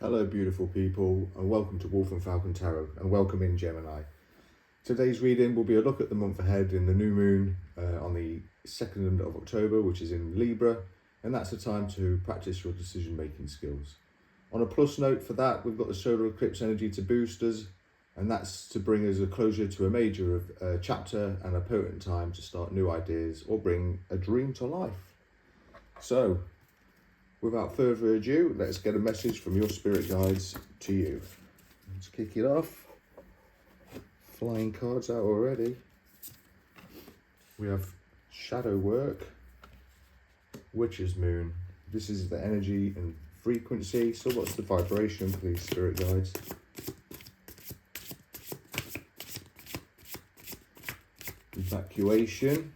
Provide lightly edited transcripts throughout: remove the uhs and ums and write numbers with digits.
Hello beautiful people, and welcome to Wolf and Falcon Tarot, and welcome in Gemini. Today's reading will be a look at the month ahead in the new moon on the 2nd of October, which is in Libra, and that's a time to practice your decision making skills. On a plus note for that, we've got the solar eclipse energy to boost us, and that's to bring us a closure to a major chapter and a potent time to start new ideas or bring a dream to life. So, without further ado, let's get a message from your spirit guides to you. Let's kick it off. Flying cards out already. We have shadow work, witch's moon. This is the energy and frequency. So what's the vibration, please, spirit guides? Evacuation,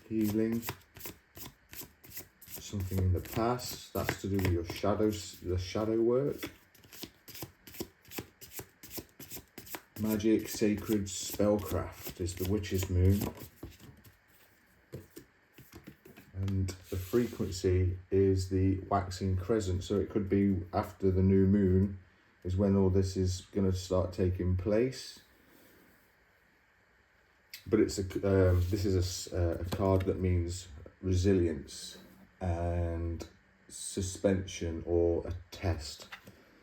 healing, something in the past. That's to do with your shadows, the shadow work. Magic, sacred, spellcraft is the witch's moon. And the frequency is the waxing crescent. So it could be after the new moon is when all this is going to start taking place. But it's this is a card that means resilience and suspension or a test.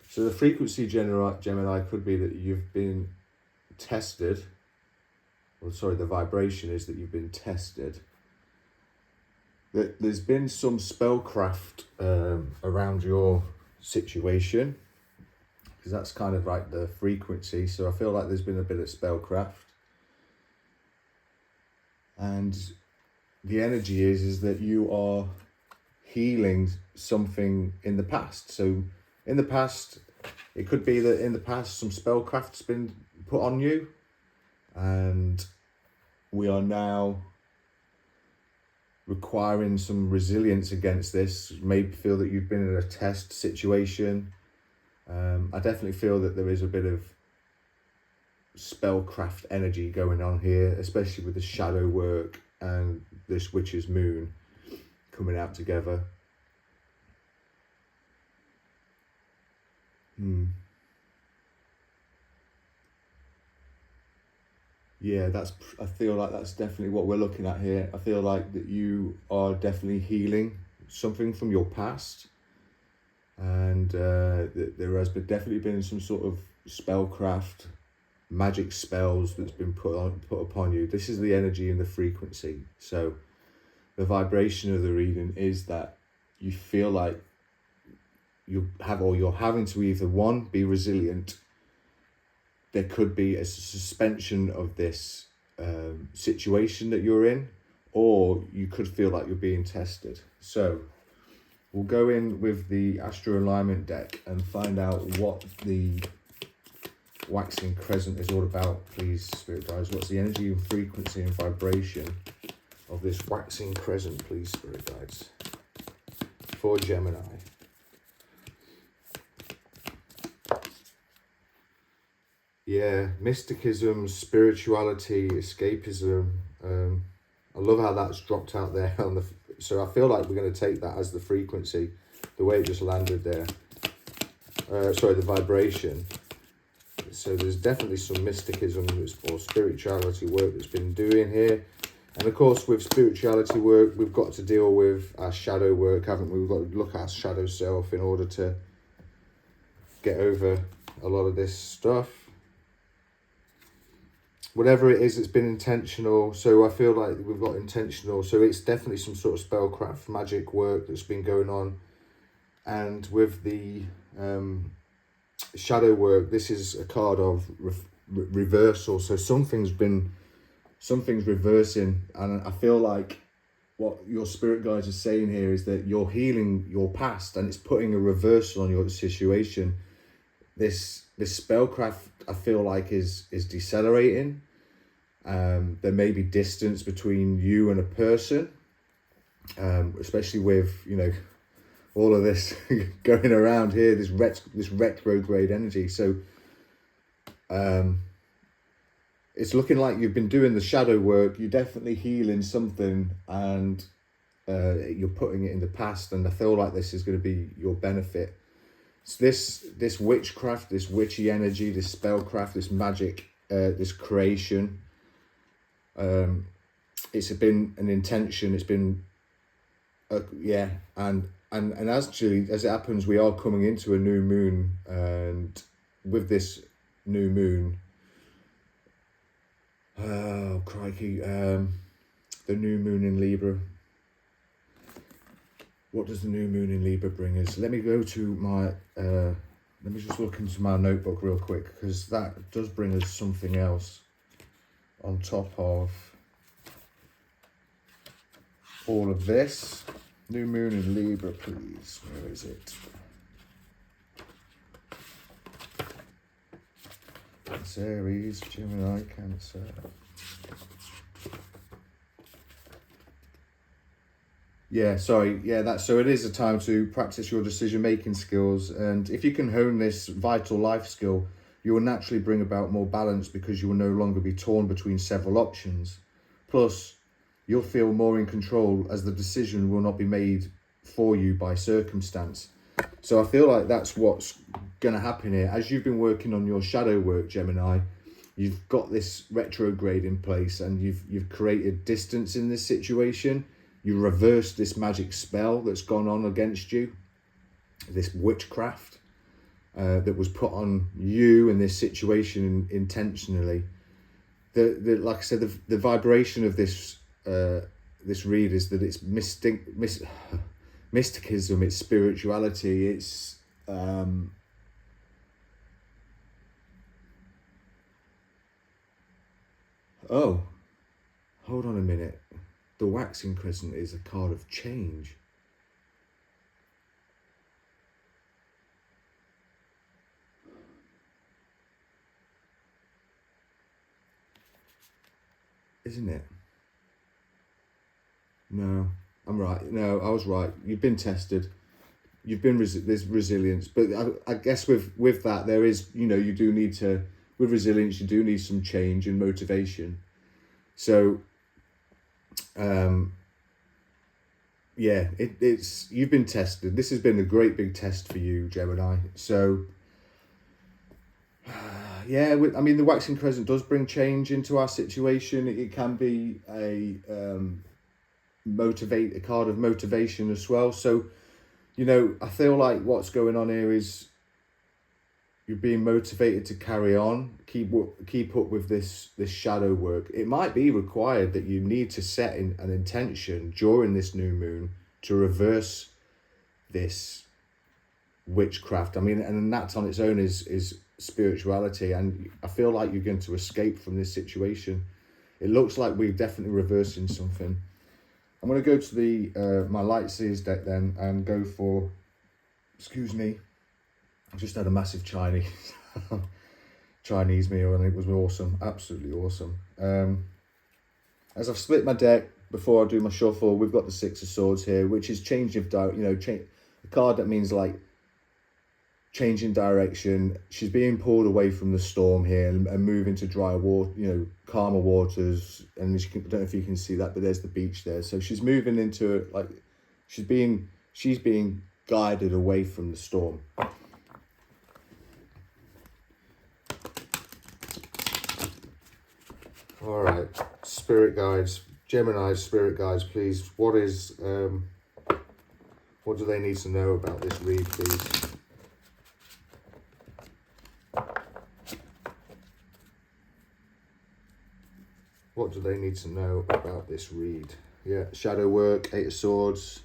So the frequency Gemini could be that you've been tested, or sorry, the vibration is that you've been tested. That there's been some spellcraft around your situation, because that's kind of like the frequency. So I feel like there's been a bit of spellcraft, and the energy is that you are healing something in the past. So in the past, it could be that in the past some spellcraft's been put on you, and we are now requiring some resilience against this. Maybe feel that you've been in a test situation. I definitely feel that there is a bit of spellcraft energy going on here, especially with the shadow work and this witch's moon coming out together. Yeah, I feel like that's definitely what we're looking at here. I feel like that you are definitely healing something from your past, and there has definitely been some sort of spellcraft, magic spells that's been put upon you. This is the energy and the frequency. So the vibration of the reading is that you feel like you're having to either one, be resilient. There could be a suspension of this situation that you're in, or you could feel like you're being tested. So we'll go in with the Astro Alignment deck and find out what the Waxing Crescent is all about, please, spirit guides. What's the energy and frequency and vibration of this Waxing Crescent, please, spirit guides, for Gemini? Yeah, mysticism, spirituality, escapism. I love how that's dropped out there on the. So I feel like we're going to take that as the frequency, the way it just landed there. Sorry, the vibration. So there's definitely some mysticism or spirituality work that's been doing here. And of course, with spirituality work, we've got to deal with our shadow work, haven't we? We've got to look at our shadow self in order to get over a lot of this stuff. Whatever it is, it's been intentional. So I feel like we've got intentional. So it's definitely some sort of spellcraft, magic work that's been going on. And with the shadow work, this is a card of reversal. So something's reversing. And I feel like what your spirit guides are saying here is that you're healing your past, and it's putting a reversal on your situation. This spellcraft, I feel like, is decelerating. There may be distance between you and a person, especially with, you know, all of this going around here, this retrograde energy. So it's looking like you've been doing the shadow work. You're definitely healing something, and you're putting it in the past. And I feel like this is going to be your benefit. this witchcraft, this witchy energy, this spellcraft, this magic, this creation, it's been an intention. It's been yeah, and actually, as it happens, we are coming into a new moon, and with this new moon, oh crikey, the new moon in Libra. What does the new moon in Libra bring us? Let me go to my, let me just look into my notebook real quick, because that does bring us something else on top of all of this. New moon in Libra, please. Where is it? It's Aries, Gemini, Cancer. Yeah, sorry. Yeah, so it is a time to practice your decision-making skills. And if you can hone this vital life skill, you will naturally bring about more balance, because you will no longer be torn between several options. Plus, you'll feel more in control, as the decision will not be made for you by circumstance. So I feel like that's what's going to happen here. As you've been working on your shadow work, Gemini, you've got this retrograde in place, and you've created distance in this situation. You reversed this magic spell that's gone on against you, this witchcraft that was put on you in this situation intentionally. Like I said, the vibration of this this read is that it's mysticism, it's spirituality, it's oh, hold on a minute. The Waxing Crescent is a card of change. Isn't it? No, I'm right. No, I was right. You've been tested. You've been there's resilience, but I guess with that there is, you do need to, with resilience, you do need some change and motivation. So yeah, it's you've been tested. This has been a great big test for you, Gemini. So yeah, I mean, the Waxing Crescent does bring change into our situation. It can be a card of motivation as well. So I feel like what's going on here is you're being motivated to carry on, keep up with this shadow work. It might be required that you need to set in an intention during this new moon to reverse this witchcraft. I mean, and that on its own is spirituality, and I feel like you're going to escape from this situation. It looks like we're definitely reversing something. I'm going to go to the my Light Seers deck then and go for, excuse me, I just had a massive Chinese meal, and it was awesome, absolutely awesome. As I've split my deck before I do my shuffle, we've got the Six of Swords here, which is change of a card that means like changing direction. She's being pulled away from the storm here and moving to drier water, calmer waters. And I don't know if you can see that, but there's the beach there. So she's moving into she's being guided away from the storm. All right, spirit guides, Gemini spirit guides, please. What do they need to know about this read, please? What do they need to know about this read? Yeah, shadow work, Eight of Swords.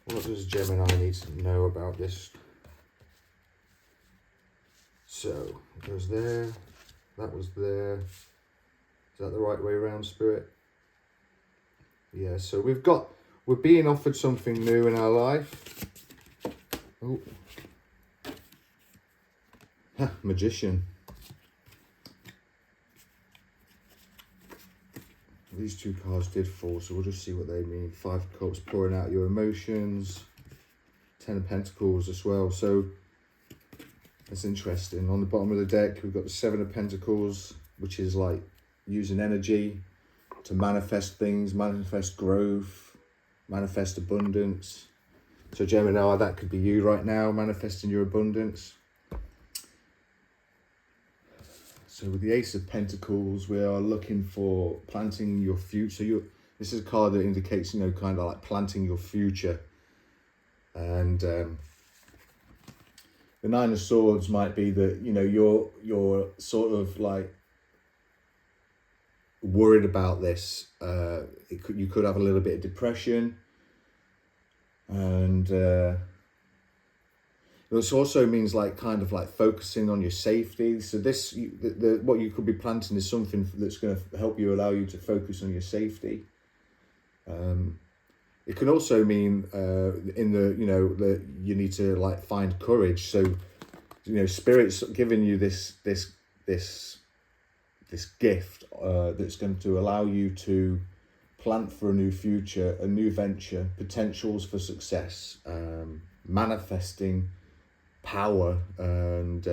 What does Gemini need to know about this? So, it goes there, that was there. Is that the right way around, Spirit? Yeah, so we're being offered something new in our life. Oh. Magician. These two cards did fall, so we'll just see what they mean. Five of Cups, pouring out your emotions. 10 of Pentacles as well. So that's interesting. On the bottom of the deck, we've got the Seven of Pentacles, which is like using energy to manifest things, manifest growth, manifest abundance. So Gemini, that could be you right now, manifesting your abundance. So with the Ace of Pentacles, we are looking for planting your future. This is a card that indicates, you know, kind of like planting your future. And the Nine of Swords might be that, you know, you're sort of like worried about this. You could have a little bit of depression, and this also means like kind of like focusing on your safety. So this, what you could be planting is something that's going to help you, allow you to focus on your safety. It can also mean in the, you know, that you need to like find courage. So, you know, Spirit's giving you this gift that's going to allow you to plant for a new future, a new venture, potentials for success, manifesting power and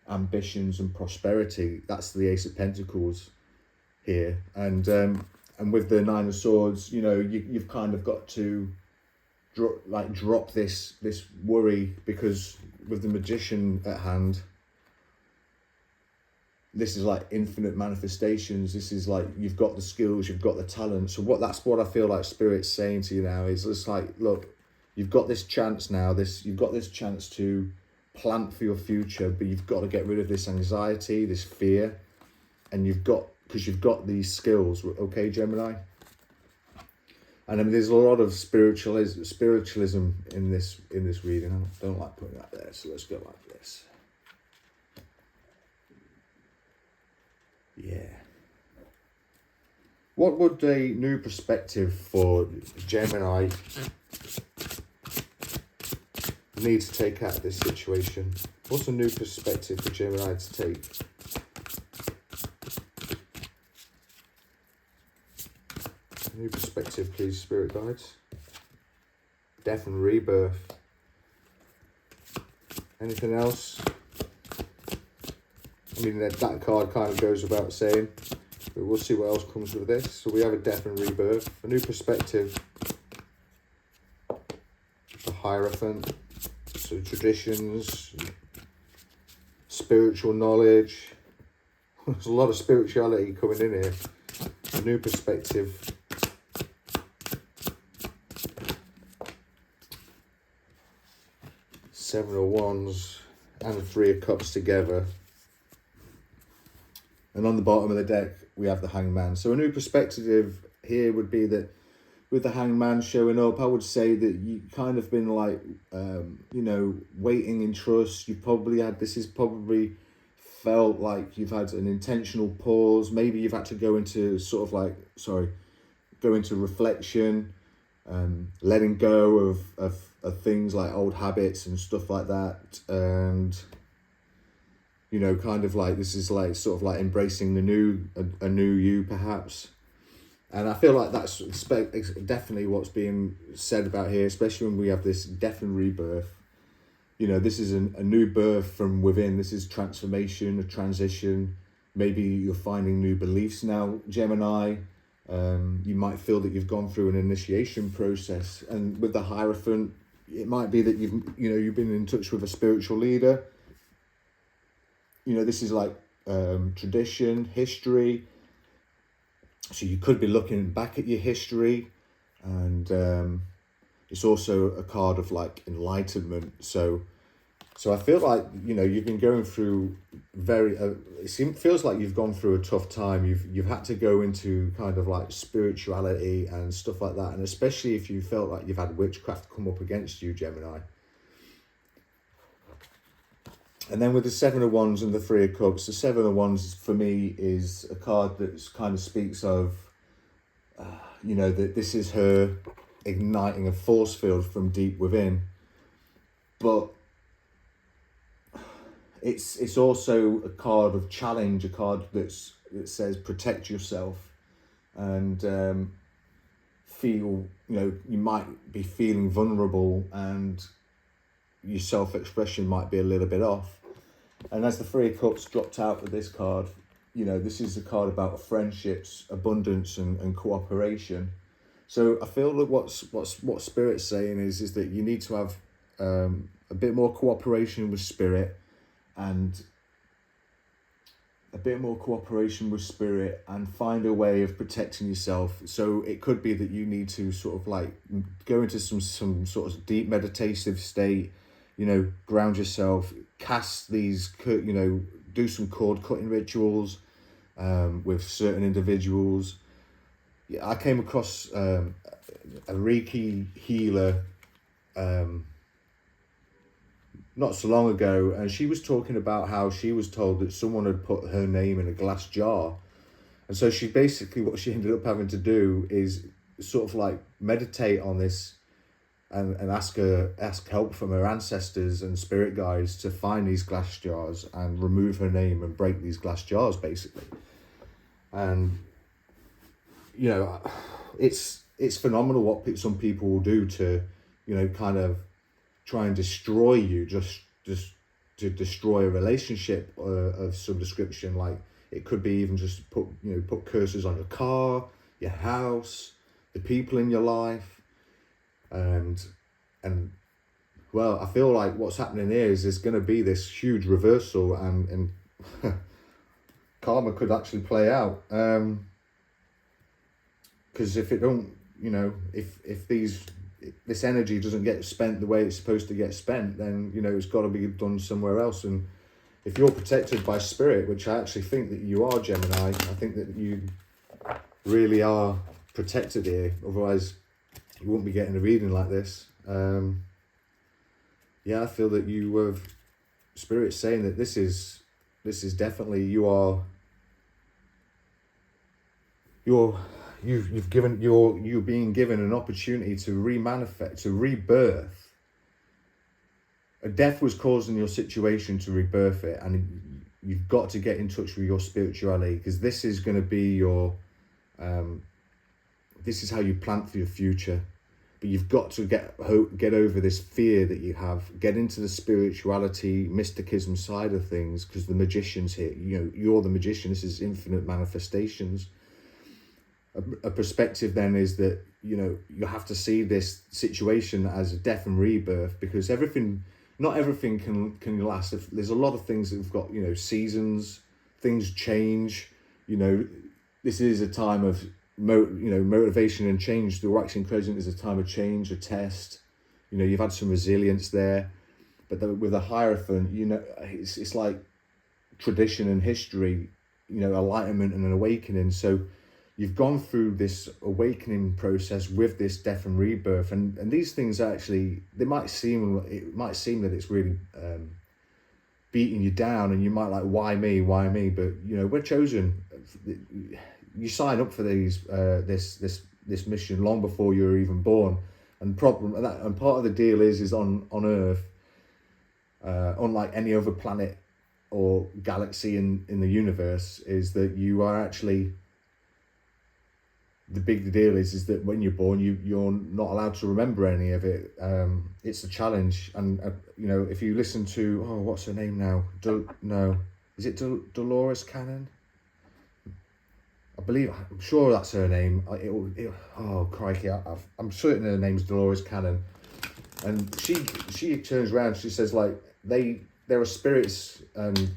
ambitions and prosperity. That's the Ace of Pentacles here. And with the Nine of Swords, you know, you've kind of got to drop this worry, because with the Magician at hand, this is like infinite manifestations. This is like, you've got the skills, you've got the talent. So that's what I feel like Spirit's saying to you now, is it's like, look, you've got this chance now. You've got this chance to plant for your future, but you've got to get rid of this anxiety, this fear, and because you've got these skills, okay, Gemini? And I mean, there's a lot of spiritualism in this reading. I don't like putting that there, so let's go like this. Yeah. What would a new perspective for Gemini need to take out of this situation? What's a new perspective for Gemini to take? New perspective, please, Spirit Guides. Death and rebirth. Anything else? I mean, that card kind of goes without saying, but we'll see what else comes with this. So we have a death and rebirth, a new perspective, the Hierophant, so traditions, spiritual knowledge. There's a lot of spirituality coming in here. A new perspective. Seven of Wands and the Three of Cups together. And on the bottom of the deck, we have the Hangman. So a new perspective here would be that with the Hangman showing up, I would say that you kind of been like, you know, waiting in trust. You've probably had, this is probably felt like you've had an intentional pause. Maybe you've had to go into go into reflection, letting go of things like old habits and stuff like that. And, you know, kind of like, this is like sort of like embracing the new, a new you perhaps. And I feel like that's definitely what's being said about here, especially when we have this death and rebirth. You know, this is a new birth from within. This is transformation, a transition. Maybe you're finding new beliefs now, Gemini. You might feel that you've gone through an initiation process. And with the Hierophant, it might be that you've been in touch with a spiritual leader. You know, this is like tradition, history. So you could be looking back at your history, and it's also a card of like enlightenment. So I feel like, you know, you've been going through feels like you've gone through a tough time. You've had to go into kind of like spirituality and stuff like that, and especially if you felt like you've had witchcraft come up against you, Gemini. And then with the Seven of Wands and the Three of Cups, the Seven of Wands for me is a card that kind of speaks of, you know, that this is her igniting a force field from deep within. But it's also a card of challenge, a card that says protect yourself, and feel, you know, you might be feeling vulnerable and your self-expression might be a little bit off. And as the Three of Cups dropped out with this card, this is a card about friendships, abundance, and cooperation. So I feel that what Spirit's saying is that you need to have a bit more cooperation with Spirit, and find a way of protecting yourself. So it could be that you need to sort of like go into some sort of deep meditative state, ground yourself, cast these, do some cord cutting rituals with certain individuals. Yeah, I came across a Reiki healer not so long ago, and she was talking about how she was told that someone had put her name in a glass jar, and so she basically, what she ended up having to do is sort of like meditate on this and ask help from her ancestors and spirit guides to find these glass jars and remove her name and break these glass jars basically. And it's phenomenal what some people will do to kind of try and destroy you, just to destroy a relationship of some description. Like it could be even just put curses on your car, your house, the people in your life, and well, I feel like what's happening here is there's going to be this huge reversal, and karma could actually play out. Because if it don't, if this energy doesn't get spent the way it's supposed to get spent, then it's got to be done somewhere else. And if you're protected by Spirit, which I actually think that you are, Gemini, I think that you really are protected here. Otherwise, you wouldn't be getting a reading like this. Yeah, I feel that you have Spirit saying that this is definitely you're being given an opportunity to remanifest, to rebirth. A death was caused in your situation to rebirth it, and you've got to get in touch with your spirituality, because this is going to be your this is how you plant for your future. But you've got to get over this fear that you have, get into the spirituality, mysticism side of things, because the magician's here. You're the magician. This is infinite manifestations. A perspective then is that you have to see this situation as a death and rebirth, because not everything can last. There's a lot of things that have got seasons, things change. This is a time of motivation and change. The Waning Crescent is a time of change, a test. You've had some resilience there, but with the Hierophant, it's like tradition and history, enlightenment and an awakening. So you've gone through this awakening process with this death and rebirth, and these things actually, it might seem that it's really beating you down, and you might like, why me, but we're chosen. You sign up for these this mission long before you were even born, and part of the deal is on Earth, unlike any other planet or galaxy in the universe, is that you are actually, the big deal is that when you're born, you're not allowed to remember any of it. It's a challenge, and if you listen to, what's her name now? Is it Dolores Cannon? I'm sure that's her name. Oh crikey, I'm certain her name's Dolores Cannon, and she turns around. She says like there are spirits and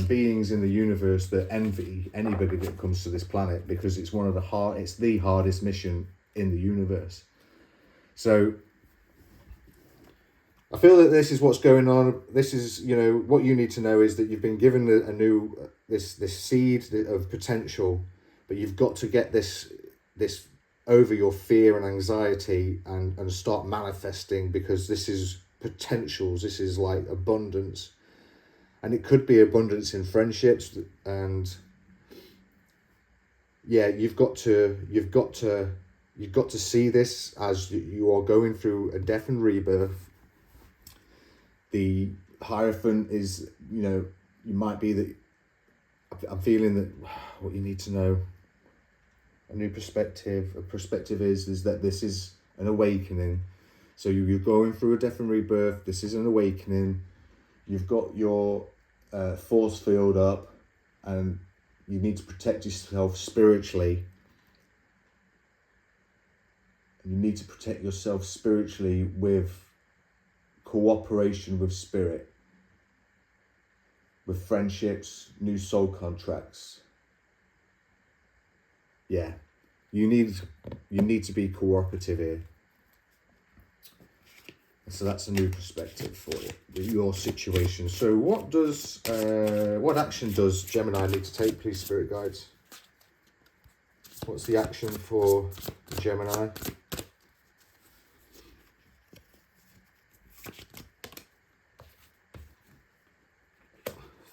beings in the universe that envy anybody that comes to this planet, because it's it's the hardest mission in the universe. So I feel that this is what's going on. This is what you need to know is that you've been given a new this seed of potential. But you've got to get this over your fear and anxiety and start manifesting, because this is potentials. This is like abundance, and it could be abundance in friendships. And yeah, you've got to see this as you are going through a death and rebirth. The Hierophant is, you might be that. I'm feeling that what you need to know, a new perspective. A perspective is that this is an awakening. So you're going through a death and rebirth. This is an awakening. You've got your force field up, and you need to protect yourself spiritually. You need to protect yourself spiritually with cooperation with spirit, with friendships, new soul contracts. Yeah, you need to be cooperative here. So that's a new perspective for your situation. So what action does Gemini need to take, please, spirit guides? What's the action for Gemini?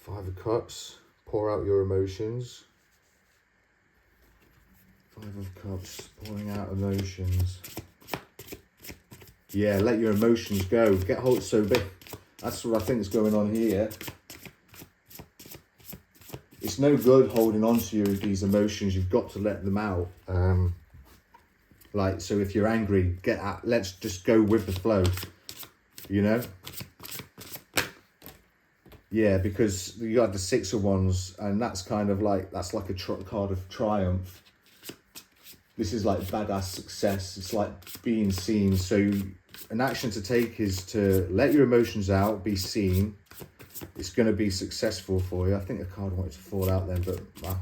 Five of Cups, pour out your emotions. Five of Cups, pouring out emotions. Yeah, let your emotions go. Get hold. So that's what I think is going on here. It's no good holding on to these emotions. You've got to let them out. Like, so if you're angry, let's just go with the flow, you know? Yeah, because you got the Six of Wands, and that's kind of like, that's like a card of triumph. This is like badass success. It's like being seen. So an action to take is to let your emotions out, be seen. It's going to be successful for you. I think a card wanted to fall out then, but wow.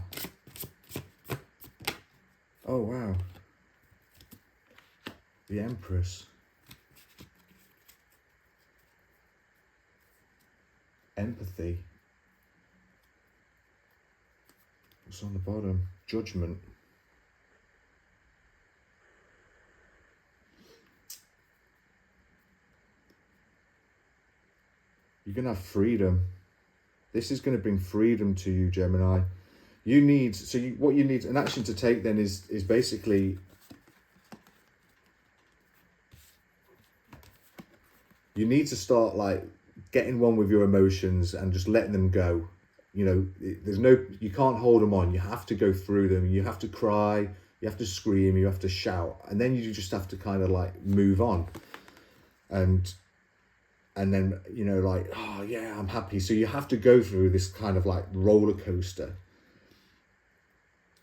Oh, wow. The Empress. Empathy. What's on the bottom? Judgment. You're going to have freedom. This is going to bring freedom to you, Gemini. You need, what you need, an action to take then is basically, you need to start like getting one with your emotions and just letting them go. You know, you can't hold them on. You have to go through them. You have to cry, you have to scream, you have to shout. And then you just have to kind of like move on. And then, you know, like, oh yeah, I'm happy. So you have to go through this kind of like roller coaster.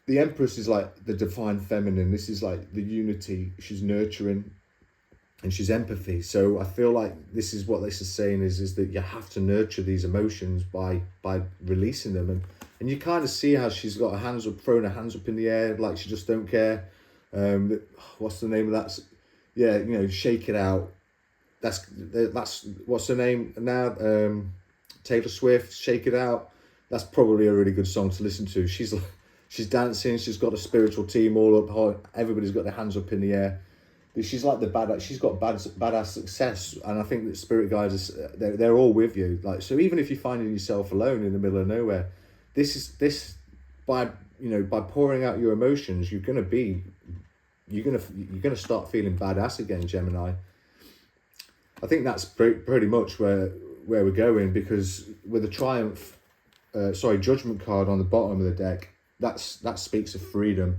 The Empress is like the divine feminine. This is like the unity. She's nurturing and she's empathy. So I feel like this is what this is saying is that you have to nurture these emotions by releasing them. And you kind of see how she's got her hands up, throwing her hands up in the air, like she just don't care. What's the name of that? Yeah, you know, shake it out. That's what's her name now? Taylor Swift, Shake It Out. That's probably a really good song to listen to. She's dancing. She's got a spiritual team all up high. Everybody's got their hands up in the air. She's like the badass. She's got badass success, and I think that spirit guides they're all with you. Like, so even if you're finding yourself alone in the middle of nowhere, by pouring out your emotions, you're gonna start feeling badass again, Gemini. I think that's pretty much where we're going, because with the Judgment card on the bottom of the deck, that speaks of freedom.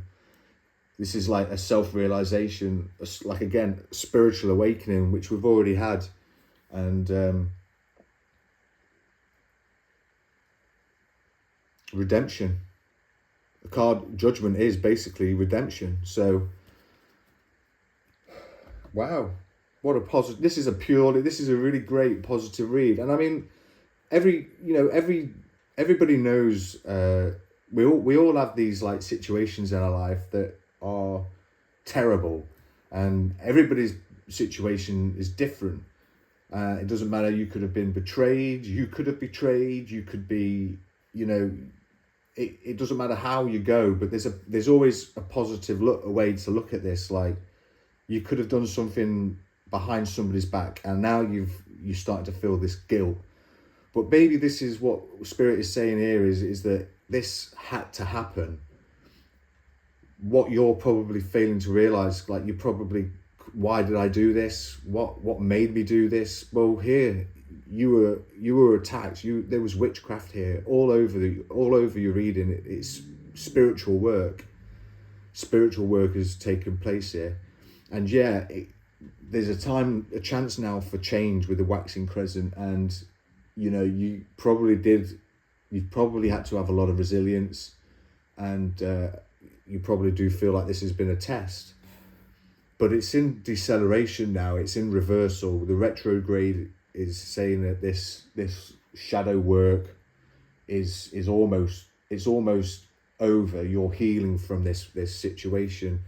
This is like a self-realization, like, again, spiritual awakening, which we've already had. And redemption. The card Judgment is basically redemption. So, wow. What a positive, this is a really great positive read. And I mean, everybody knows, we all have these like situations in our life that are terrible, and everybody's situation is different. It doesn't matter. You could have been betrayed, you could be, it doesn't matter how you go, but there's always a positive way to look at this. Like, you could have done something behind somebody's back, and now you're starting to feel this guilt. But maybe this is what Spirit is saying here is that this had to happen. What you're probably failing to realize, like, why did I do this? What made me do this? Well, here you were attacked. There was witchcraft here all over your reading. It's spiritual work. Spiritual work has taken place here, and yeah. There's a chance now for change with the Waxing Crescent, and you probably had to have a lot of resilience. and you probably do feel like this has been a test. But it's in deceleration now. It's in reversal. The retrograde is saying that this shadow work is almost over. You're healing from this situation,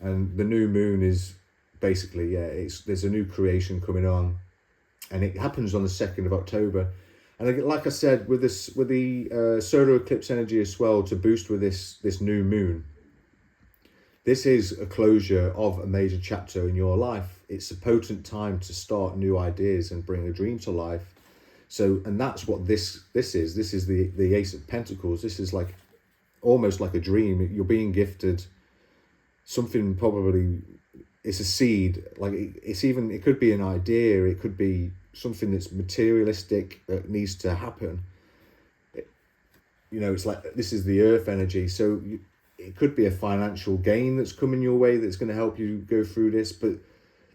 and the new moon is basically, there's a new creation coming on, and it happens on the 2nd of October. And like I said, with the solar eclipse energy as well, to boost with this new moon, this is a closure of a major chapter in your life. It's a potent time to start new ideas and bring a dream to life. So, and that's what this is. This is the Ace of Pentacles. This is like almost like a dream. You're being gifted something, probably it's a seed. Like it could be an idea. It could be something that's materialistic that needs to happen. It's like, this is the earth energy. So it could be a financial gain that's coming your way that's going to help you go through this, but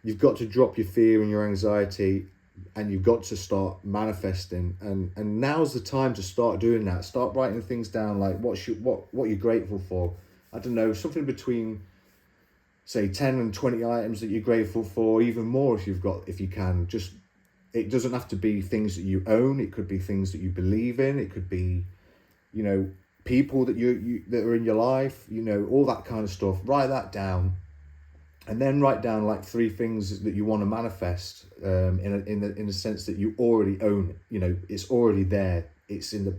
you've got to drop your fear and your anxiety, and you've got to start manifesting. And now's the time to start doing that. Start writing things down, like what you're grateful for. I don't know, something between, say, 10 and 20 items that you're grateful for, even more if you can. Just, it doesn't have to be things that you own. It could be things that you believe in. It could be, people that that are in your life, all that kind of stuff. Write that down, and then write down like 3 things that you want to manifest, in the sense that you already own it. It's already there. It's in the.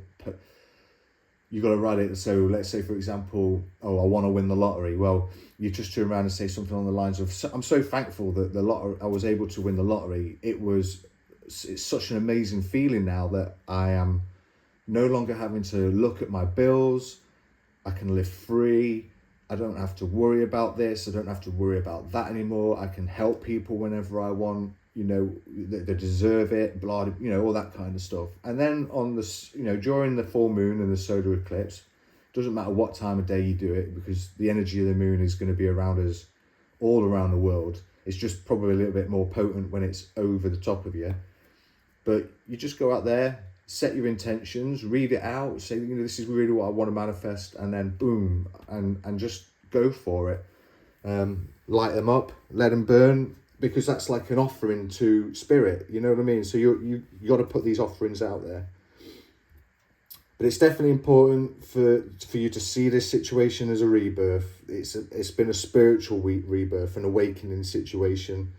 You got to write it. So let's say, for example, I want to win the lottery. Well, you just turn around and say something on the lines of, I'm so thankful that I was able to win the lottery. It's such an amazing feeling now that I am no longer having to look at my bills. I can live free. I don't have to worry about this. I don't have to worry about that anymore. I can help people whenever I want, they deserve it, blah, all that kind of stuff. And then on this, during the full moon and the solar eclipse, doesn't matter what time of day you do it, because the energy of the moon is going to be around us all around the world. It's just probably a little bit more potent when it's over the top of you. But you just go out there, set your intentions, read it out, say, this is really what I want to manifest, and then boom, and just go for it. Light them up, let them burn, because that's like an offering to spirit, you know what I mean? So you got to put these offerings out there. But it's definitely important for you to see this situation as a rebirth. It's been a spiritual rebirth, an awakening situation.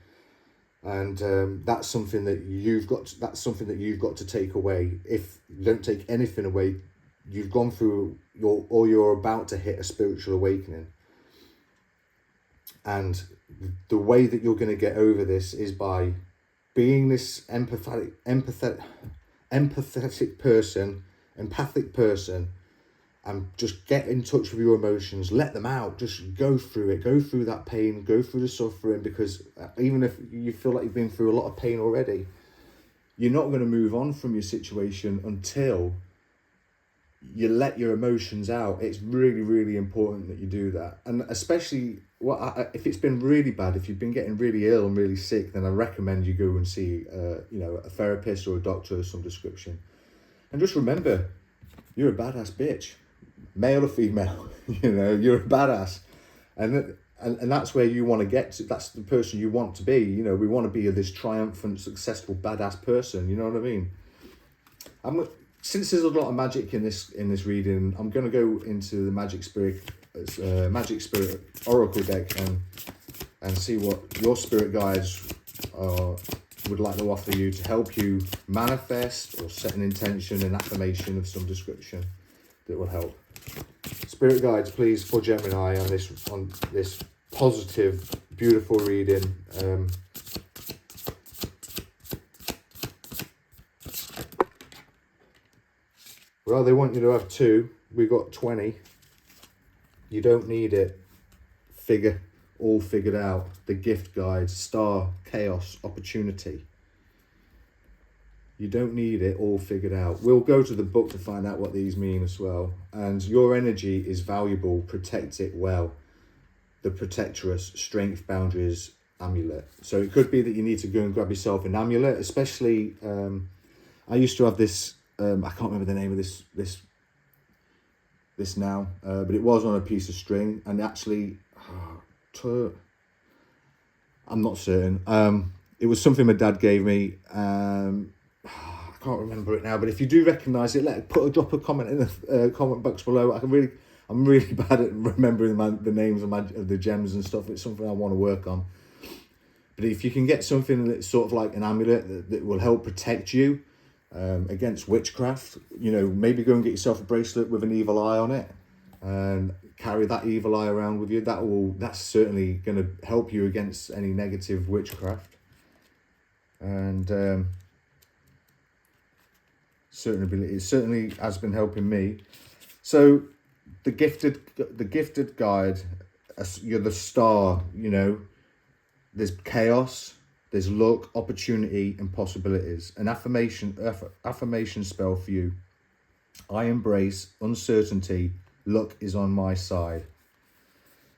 And that's something that you've got to take away. If you don't take anything away, you've gone through you're about to hit a spiritual awakening. And the way that you're going to get over this is by being this empathic person, and just get in touch with your emotions, let them out, just go through it, go through that pain, go through the suffering, because even if you feel like you've been through a lot of pain already, you're not going to move on from your situation until you let your emotions out. It's really, really important that you do that. And especially if it's been really bad, if you've been getting really ill and really sick, then I recommend you go and see a therapist or a doctor of some description. And just remember, you're a badass bitch, male or female. You're a badass, and that's where you want to get to. That's the person you want to be. We want to be this triumphant, successful, badass person. You know what I mean? Since there's a lot of magic in this reading, I'm going to go into the Magic Spirit Oracle deck and see what your spirit guides would like to offer you to help you manifest or set an intention, an affirmation of some description that will help. Spirit guides, please, for Gemini on this positive, beautiful reading. Well, they want you to have 2. We got 20. You don't need it. All figured out. The gift guides, star, chaos, opportunity. You don't need it all figured out. We'll go to the book to find out what these mean as well. And your energy is valuable. Protect it well. The Protectress, strength, boundaries, amulet. So it could be that you need to go and grab yourself an amulet, especially, I used to have this, I can't remember the name of this this now, but it was on a piece of string, and actually, I'm not certain. It was something my dad gave me. I can't remember it now, but if you do recognise it, drop a comment in the comment box below. I'm really bad at remembering the names of the gems and stuff. It's something I want to work on. But if you can get something that's sort of like an amulet that will help protect you against witchcraft, you know, maybe go and get yourself a bracelet with an evil eye on it and carry that evil eye around with you. That's certainly going to help you against any negative witchcraft. And it certainly has been helping me. So the gifted guide, you're the star, you know. There's chaos, there's luck, opportunity, and possibilities. An affirmation spell for you. I embrace uncertainty. Luck is on my side.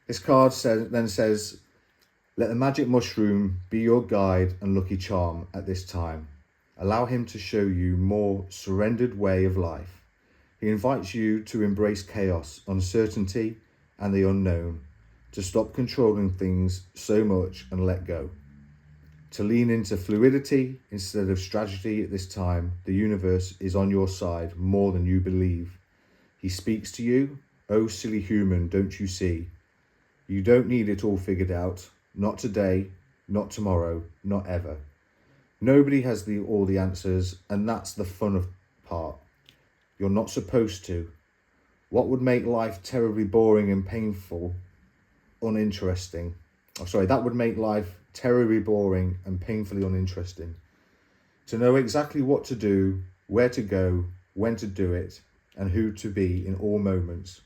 This card then says, let the magic mushroom be your guide and lucky charm at this time. Allow him to show you more surrendered way of life. He invites you to embrace chaos, uncertainty, and the unknown, to stop controlling things so much and let go. To lean into fluidity instead of strategy at this time. The universe is on your side more than you believe. He speaks to you. Oh, silly human, don't you see? You don't need it all figured out. Not today, not tomorrow, not ever. Nobody has all the answers, and that's the fun part. You're not supposed to. What would make life terribly boring and painful, uninteresting? That would make life terribly boring and painfully uninteresting. To know exactly what to do, where to go, when to do it, and who to be in all moments.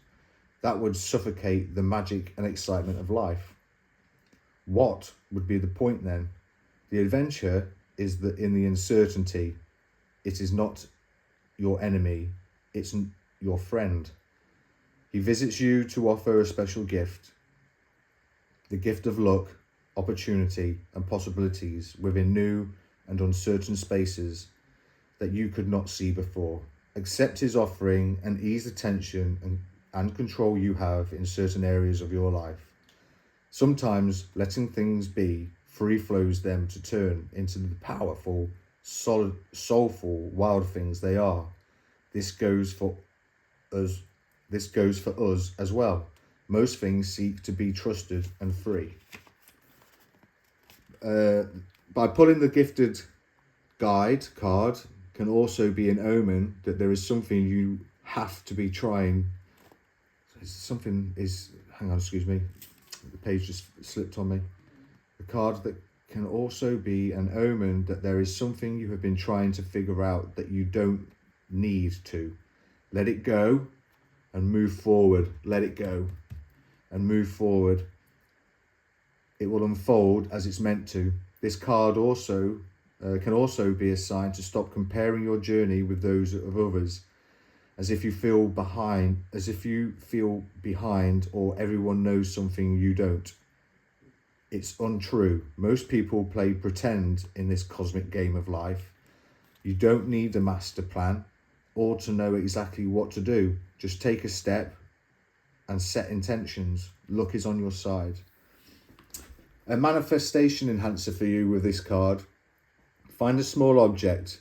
That would suffocate the magic and excitement of life. What would be the point then? The adventure is in the uncertainty. It is not your enemy, it's your friend. He visits you to offer a special gift. The gift of luck, opportunity, and possibilities within new and uncertain spaces that you could not see before. Accept his offering and ease the tension and control you have in certain areas of your life. Sometimes letting things be free flows them to turn into the powerful, solid, soulful, wild things they are. This goes for us as well. Most things seek to be trusted and free. By pulling the gifted guide card can also be an omen that there is something you have to be trying. Hang on, excuse me. The page just slipped on me. The card that can also be an omen that there is something you have been trying to figure out that you don't need to. Let it go and move forward. Let it go and move forward. It will unfold as it's meant to. This card also can also be a sign to stop comparing your journey with those of others, as if you feel behind, or everyone knows something you don't. It's untrue. Most people play pretend in this cosmic game of life. You don't need a master plan or to know exactly what to do. Just take a step and set intentions. Luck is on your side. A manifestation enhancer for you with this card. Find a small object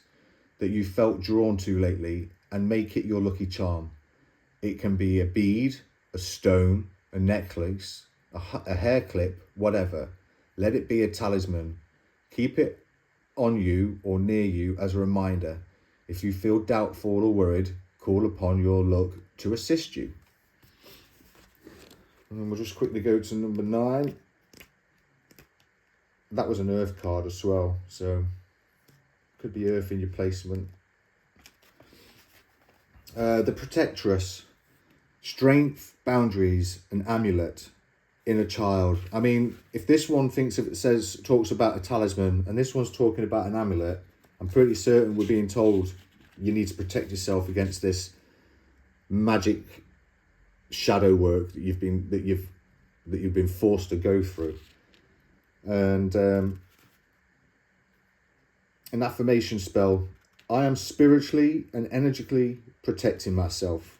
that you felt drawn to lately and make it your lucky charm. It can be a bead, a stone, a necklace, a hair clip, whatever. Let it be a talisman. Keep it on you or near you as a reminder. If you feel doubtful or worried, call upon your luck to assist you. And we'll just quickly go to number 9. That was an earth card as well, so could be earth in your placement. The Protectress, strength, boundaries, an amulet, inner child. I mean, if this one talks about a talisman, and this one's talking about an amulet, I'm pretty certain we're being told you need to protect yourself against this magic shadow work that you've been forced to go through. And an affirmation spell. I am spiritually and energetically protecting myself.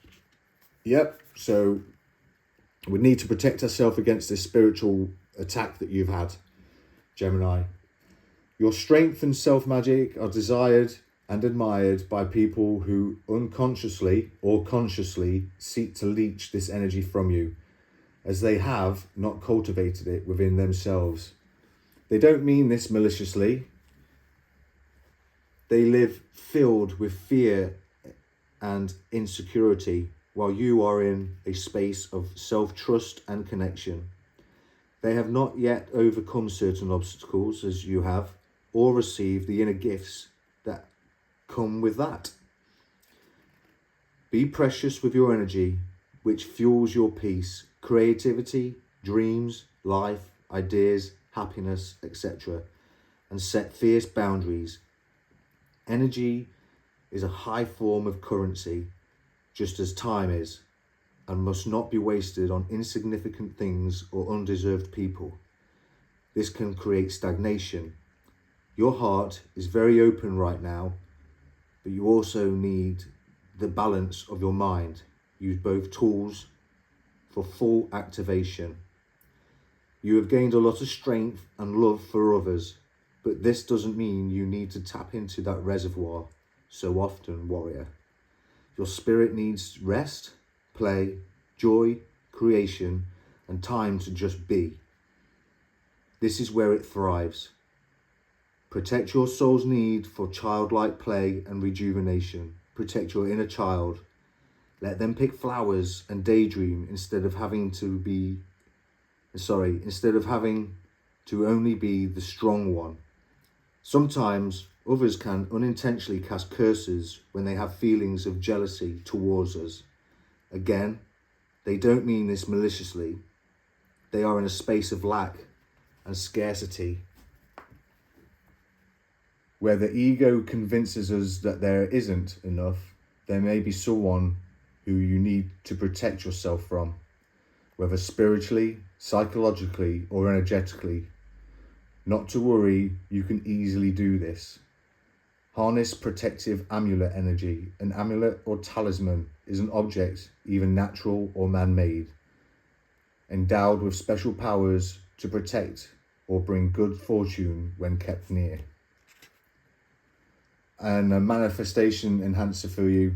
Yep. So we need to protect ourselves against this spiritual attack that you've had, Gemini. Your strength and self-magic are desired and admired by people who unconsciously or consciously seek to leech this energy from you, as they have not cultivated it within themselves. They don't mean this maliciously. They live filled with fear and insecurity, while you are in a space of self-trust and connection. They have not yet overcome certain obstacles as you have, or received the inner gifts that come with that. Be precious with your energy, which fuels your peace, creativity, dreams, life, ideas, happiness, etc., and set fierce boundaries. Energy is a high form of currency, just as time is, and must not be wasted on insignificant things or undeserved people. This can create stagnation. Your heart is very open right now, but you also need the balance of your mind. Use both tools for full activation. You have gained a lot of strength and love for others, but this doesn't mean you need to tap into that reservoir so often, warrior. Your spirit needs rest, play, joy, creation, and time to just be. This is where it thrives. Protect your soul's need for childlike play and rejuvenation. Protect your inner child. Let them pick flowers and daydream instead of having to only be the strong one. Sometimes others can unintentionally cast curses when they have feelings of jealousy towards us. Again, they don't mean this maliciously. They are in a space of lack and scarcity, where the ego convinces us that there isn't enough. There may be someone who you need to protect yourself from, whether spiritually, psychologically, or energetically. Not to worry, you can easily do this. Harness protective amulet energy. An amulet or talisman is an object, either natural or man-made, endowed with special powers to protect or bring good fortune when kept near. And a manifestation enhancer for you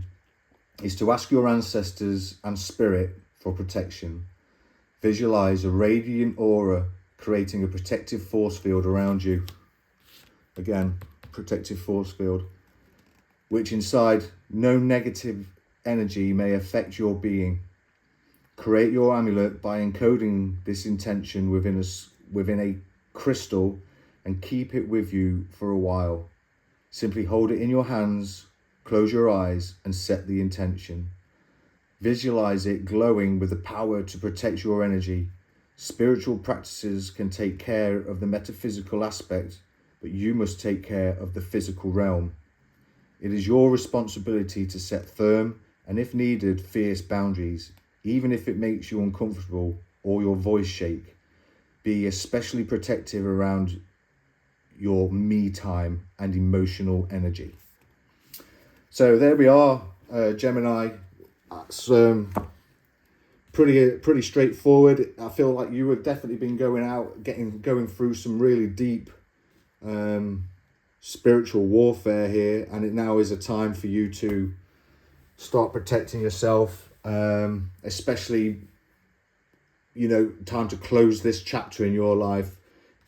is to ask your ancestors and spirit for protection. Visualize a radiant aura creating a protective force field around you. Again, protective force field, which inside no negative energy may affect your being. Create your amulet by encoding this intention within a crystal and keep it with you for a while. Simply hold it in your hands, close your eyes, and set the intention. Visualize it glowing with the power to protect your energy. Spiritual practices can take care of the metaphysical aspect, but you must take care of the physical realm. It is your responsibility to set firm and, if needed, fierce boundaries, even if it makes you uncomfortable or your voice shake. Be especially protective around your me time and emotional energy. So there we are, Gemini. That's pretty straightforward. I feel like you have definitely been going through some really deep spiritual warfare here, and it now is a time for you to start protecting yourself, especially, time to close this chapter in your life.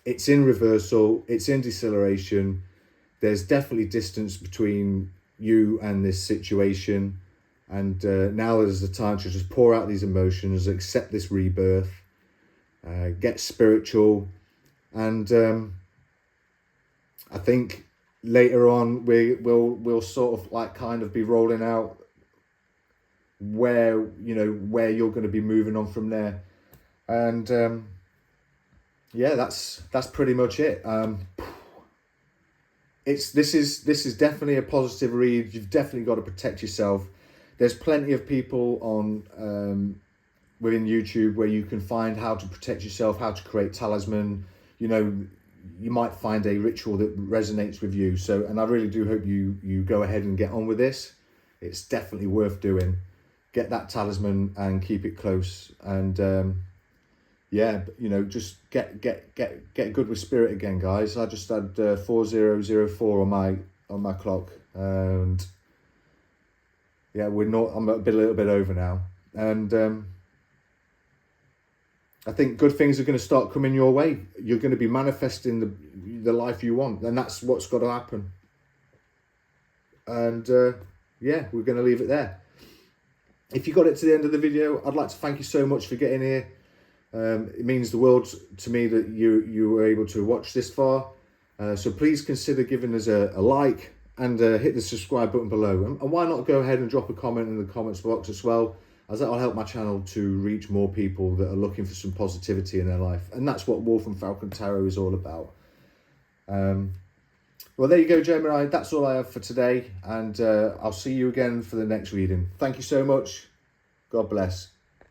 It's in reversal, it's in deceleration. There's definitely distance between you and this situation. And now is the time to just pour out these emotions, accept this rebirth, get spiritual. And I think later on we'll sort of be rolling out where you're going to be moving on from there. And that's pretty much it. This is definitely a positive read. You've definitely got to protect yourself. There's plenty of people on within YouTube where you can find how to protect yourself, how to create talisman. You might find a ritual that resonates with you. And I really do hope you go ahead and get on with this. It's definitely worth doing. get that talisman and keep it close. And yeah, you know, just get good with spirit again, guys. I just had 4004 on my clock, and yeah, I'm a little bit over now, and I think good things are going to start coming your way. You're going to be manifesting the life you want, and that's what's got to happen. And yeah, we're going to leave it there. If you got it to the end of the video, I'd like to thank you so much for getting here. It means the world to me that you were able to watch this far. So please consider giving us a like and hit the subscribe button below. And why not go ahead and drop a comment in the comments box as well, as that will help my channel to reach more people that are looking for some positivity in their life. And that's what Wolf and Falcon Tarot is all about. Well, there you go, Gemini. That's all I have for today. And I'll see you again for the next reading. Thank you so much. God bless.